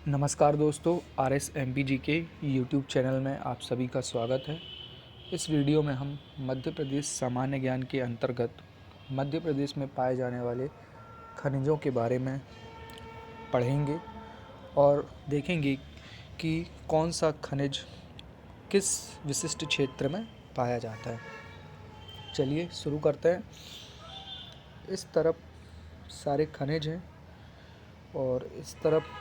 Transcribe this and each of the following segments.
नमस्कार दोस्तों, RSMPG के यूट्यूब चैनल में आप सभी का स्वागत है। इस वीडियो में हम मध्य प्रदेश सामान्य ज्ञान के अंतर्गत मध्य प्रदेश में पाए जाने वाले खनिजों के बारे में पढ़ेंगे और देखेंगे कि कौन सा खनिज किस विशिष्ट क्षेत्र में पाया जाता है। चलिए शुरू करते हैं। इस तरफ सारे खनिज हैं और इस तरफ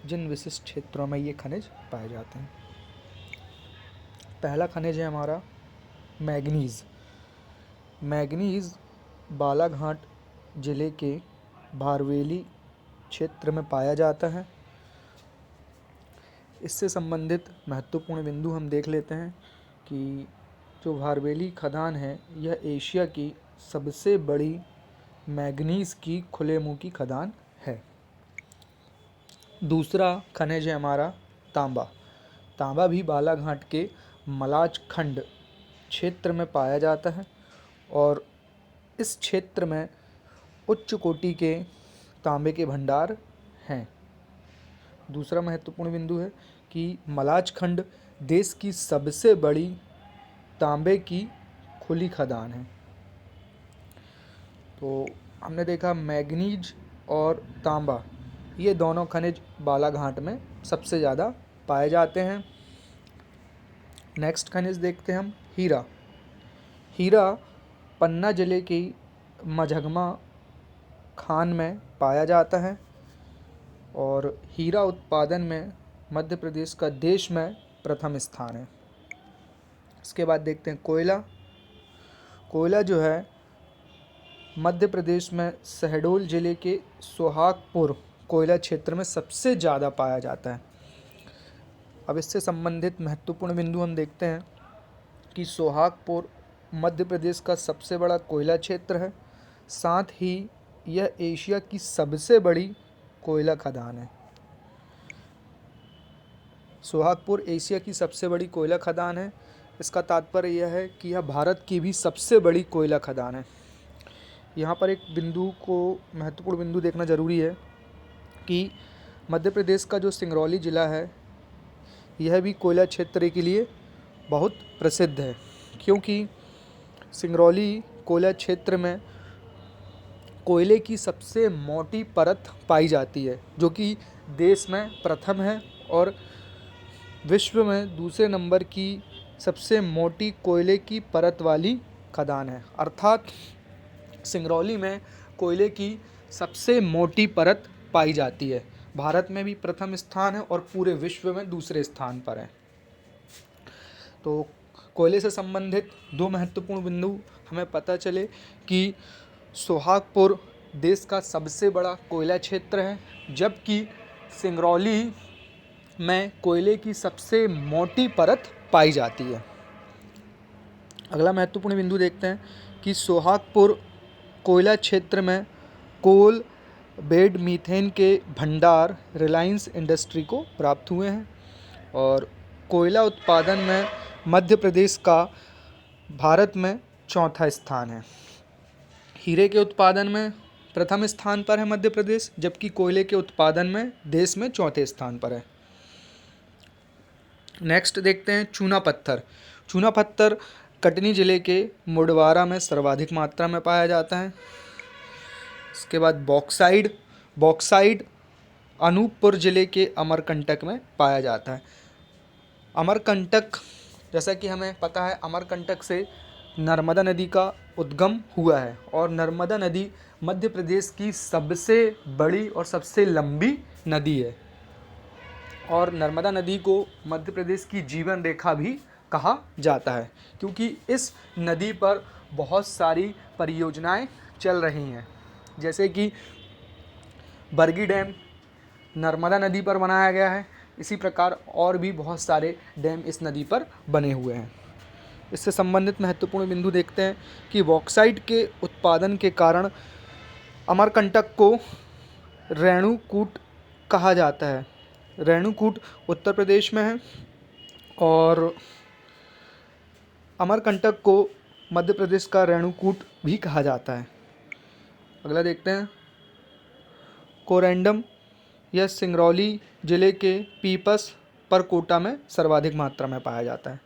जिन विशिष्ट क्षेत्रों में ये खनिज पाए जाते हैं। पहला खनिज है हमारा मैग्नीज़। मैग्नीज़ बालाघाट ज़िले के भारवेली क्षेत्र में पाया जाता है। इससे संबंधित महत्वपूर्ण बिंदु हम देख लेते हैं कि जो भारवेली खदान है यह एशिया की सबसे बड़ी मैग्नीज़ की खुले मुँह की खदान है। दूसरा खनिज है हमारा तांबा। तांबा भी बालाघाट के मलाज खंड क्षेत्र में पाया जाता है और इस क्षेत्र में उच्च कोटि के तांबे के भंडार हैं। दूसरा महत्वपूर्ण बिंदु है कि मलाज खंड देश की सबसे बड़ी तांबे की खुली खदान है। तो हमने देखा मैग्नीज और तांबा, ये दोनों खनिज बालाघाट में सबसे ज़्यादा पाए जाते हैं। नेक्स्ट खनिज देखते हैं हम हीरा। हीरा पन्ना ज़िले की मझगमा खान में पाया जाता है और हीरा उत्पादन में मध्य प्रदेश का देश में प्रथम स्थान है। इसके बाद देखते हैं कोयला। कोयला जो है मध्य प्रदेश में शहडोल ज़िले के सोहागपुर कोयला क्षेत्र में सबसे ज़्यादा पाया जाता है। अब इससे संबंधित महत्वपूर्ण बिंदु हम देखते हैं कि सोहागपुर मध्य प्रदेश का सबसे बड़ा कोयला क्षेत्र है, साथ ही यह एशिया की सबसे बड़ी कोयला खदान है। सोहागपुर एशिया की सबसे बड़ी कोयला खदान है। इसका तात्पर्य यह है कि यह भारत की भी सबसे बड़ी कोयला खदान है। यहाँ पर एक बिंदु को महत्वपूर्ण बिंदु देखना ज़रूरी है कि मध्य प्रदेश का जो सिंगरौली ज़िला है यह भी कोयला क्षेत्र के लिए बहुत प्रसिद्ध है, क्योंकि सिंगरौली कोयला क्षेत्र में कोयले की सबसे मोटी परत पाई जाती है, जो कि देश में प्रथम है और विश्व में दूसरे नंबर की सबसे मोटी कोयले की परत वाली खदान है। अर्थात सिंगरौली में कोयले की सबसे मोटी परत पाई जाती है। भारत में भी प्रथम स्थान है और पूरे विश्व में दूसरे स्थान पर है। तो कोयले से संबंधित दो महत्वपूर्ण बिंदु हमें पता चले कि सोहागपुर देश का सबसे बड़ा कोयला क्षेत्र है, जबकि सिंगरौली में कोयले की सबसे मोटी परत पाई जाती है। अगला महत्वपूर्ण बिंदु देखते हैं कि सोहागपुर कोयला क्षेत्र में कोल बेड मीथेन के भंडार रिलायंस इंडस्ट्री को प्राप्त हुए हैं और कोयला उत्पादन में मध्य प्रदेश का भारत में चौथा स्थान है। हीरे के उत्पादन में प्रथम स्थान पर है मध्य प्रदेश, जबकि कोयले के उत्पादन में देश में चौथे स्थान पर है। नेक्स्ट देखते हैं चूना पत्थर। चूना पत्थर कटनी ज़िले के मुडवारा में सर्वाधिक मात्रा में पाया जाता है। इसके बाद बॉक्साइड। बॉक्साइड अनूपपुर ज़िले के अमरकंटक में पाया जाता है। अमरकंटक, जैसा कि हमें पता है, अमरकंटक से नर्मदा नदी का उद्गम हुआ है और नर्मदा नदी मध्य प्रदेश की सबसे बड़ी और सबसे लंबी नदी है और नर्मदा नदी को मध्य प्रदेश की जीवन रेखा भी कहा जाता है, क्योंकि इस नदी पर बहुत सारी परियोजनाएं चल रही हैं, जैसे कि बरगी डैम नर्मदा नदी पर बनाया गया है। इसी प्रकार और भी बहुत सारे डैम इस नदी पर बने हुए हैं। इससे संबंधित महत्वपूर्ण बिंदु देखते हैं कि बॉक्साइट के उत्पादन के कारण अमरकंटक को रेणुकूट कहा जाता है। रेणुकूट उत्तर प्रदेश में है और अमरकंटक को मध्य प्रदेश का रेणुकूट भी कहा जाता है। अगला देखते हैं कोरेंडम। यह सिंगरौली जिले के पीपस परकोटा में सर्वाधिक मात्रा में पाया जाता है।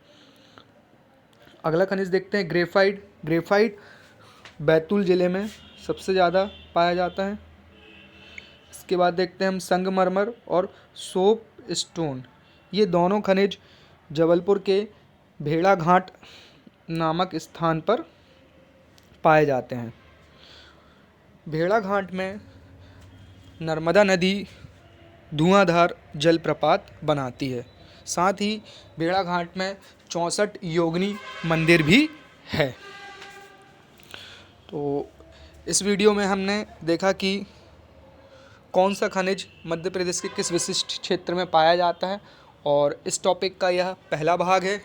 अगला खनिज देखते हैं ग्रेफाइट। ग्रेफाइट बैतूल जिले में सबसे ज़्यादा पाया जाता है। इसके बाद देखते हैं हम संगमरमर और सोप स्टोन। ये दोनों खनिज जबलपुर के भेड़ाघाट नामक स्थान पर पाए जाते हैं। भेड़ाघाट में नर्मदा नदी धुआंधार जलप्रपात बनाती है। साथ ही भेड़ाघाट में 64 योगिनी मंदिर भी है। तो इस वीडियो में हमने देखा कि कौन सा खनिज मध्य प्रदेश के किस विशिष्ट क्षेत्र में पाया जाता है, और इस टॉपिक का यह पहला भाग है।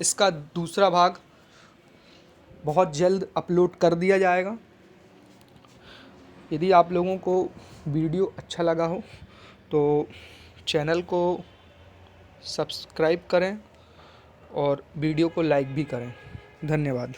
इसका दूसरा भाग बहुत जल्द अपलोड कर दिया जाएगा। यदि आप लोगों को वीडियो अच्छा लगा हो तो चैनल को सब्सक्राइब करें और वीडियो को लाइक भी करें। धन्यवाद।